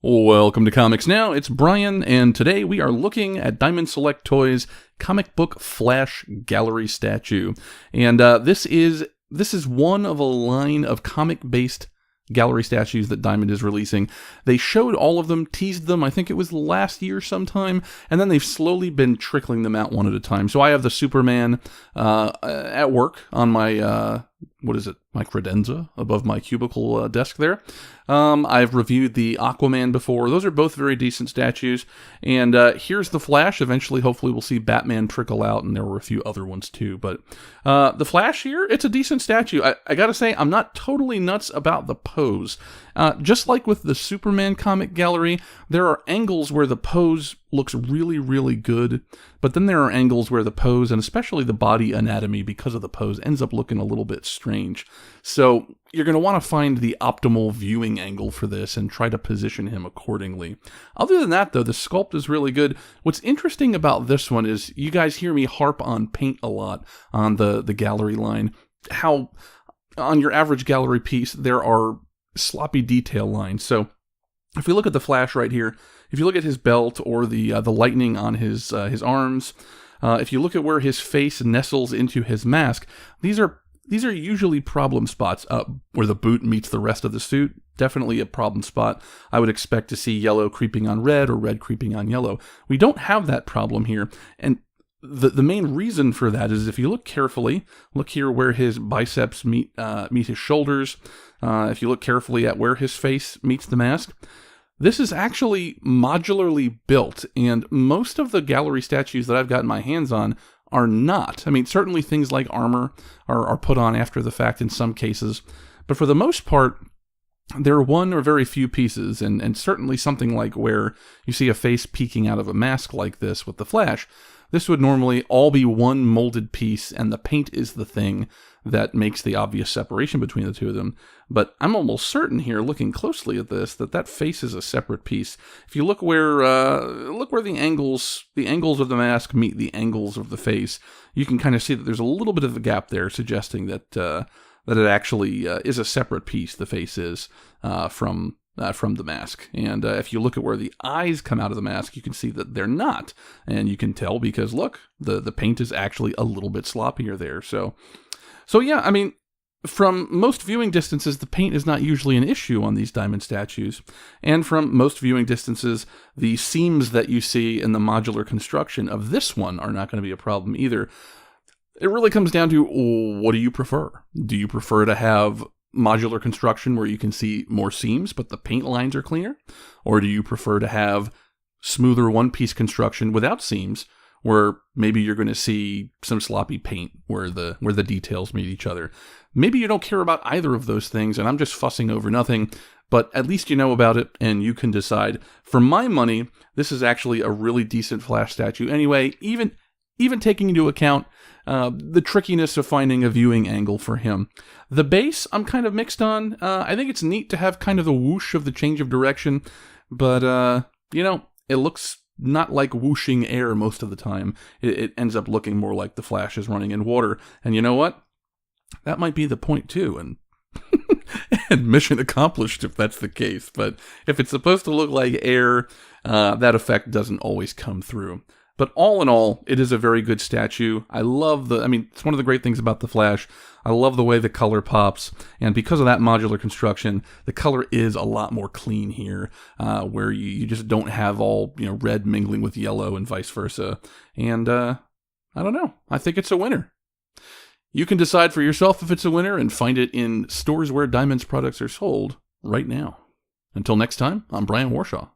Welcome to Comics Now, it's Brian, and today we are looking at Diamond Select Toys Comic Book Flash Gallery Statue. And this is one of a line of comic-based gallery statues that Diamond is releasing. They showed all of them, teased them, I think it was last year sometime, and then they've slowly been trickling them out one at a time. So I have the Superman at work on my, my credenza above my cubicle desk there. I've reviewed the Aquaman before. Those are both very decent statues. And here's the Flash. Eventually, hopefully, we'll see Batman trickle out, and there were a few other ones too. But the Flash here, it's a decent statue. I gotta say, I'm not totally nuts about the pose. Just like with the Superman comic gallery, there are angles where the pose looks really, really good, but then there are angles where the pose, and especially the body anatomy because of the pose, ends up looking a little bit strange. So you're going to want to find the optimal viewing angle for this and try to position him accordingly. Other than that, though, the sculpt is really good. What's interesting about this one is you guys hear me harp on paint a lot on the gallery line. How on your average gallery piece, there are sloppy detail lines. So if we look at the Flash right here, if you look at his belt or the lightning on his arms, if you look at where his face nestles into his mask, these are usually problem spots. Where the boot meets the rest of the suit, definitely a problem spot. I would expect to see yellow creeping on red or red creeping on yellow. We don't have that problem here, and the main reason for that is if you look carefully, look here where his biceps meet his shoulders. If you look carefully at where his face meets the mask, this is actually modularly built, and most of the gallery statues that I've gotten my hands on are not. I mean, certainly things like armor are put on after the fact in some cases, but for the most part, there are one or very few pieces, and certainly something like where you see a face peeking out of a mask like this with the Flash, this would normally all be one molded piece, and the paint is the thing that makes the obvious separation between the two of them. But I'm almost certain here, looking closely at this, that face is a separate piece. If you look where the angles of the mask meet the angles of the face, you can kind of see that there's a little bit of a gap there, suggesting that it actually is a separate piece. The face is from the mask. And if you look at where the eyes come out of the mask, you can see that they're not. And you can tell because, look, the paint is actually a little bit sloppier there. So yeah, I mean, from most viewing distances, the paint is not usually an issue on these Diamond statues. And from most viewing distances, the seams that you see in the modular construction of this one are not going to be a problem either. It really comes down to, what do you prefer? Do you prefer to have modular construction where you can see more seams, but the paint lines are cleaner? Or do you prefer to have smoother one-piece construction without seams, where maybe you're going to see some sloppy paint where the details meet each other? Maybe you don't care about either of those things, and I'm just fussing over nothing, but at least you know about it, and you can decide. For my money, this is actually a really decent Flash statue anyway, even taking into account the trickiness of finding a viewing angle for him. The base, I'm kind of mixed on. I think it's neat to have kind of the whoosh of the change of direction, but, it looks not like whooshing air most of the time. It ends up looking more like the Flash is running in water. And you know what? That might be the point too, and and mission accomplished if that's the case. But if it's supposed to look like air, that effect doesn't always come through. But all in all, it is a very good statue. It's one of the great things about the Flash. I love the way the color pops, and because of that modular construction, the color is a lot more clean here, where you just don't have all red mingling with yellow and vice versa. And I don't know. I think it's a winner. You can decide for yourself if it's a winner and find it in stores where Diamond's products are sold right now. Until next time, I'm Brian Warshaw.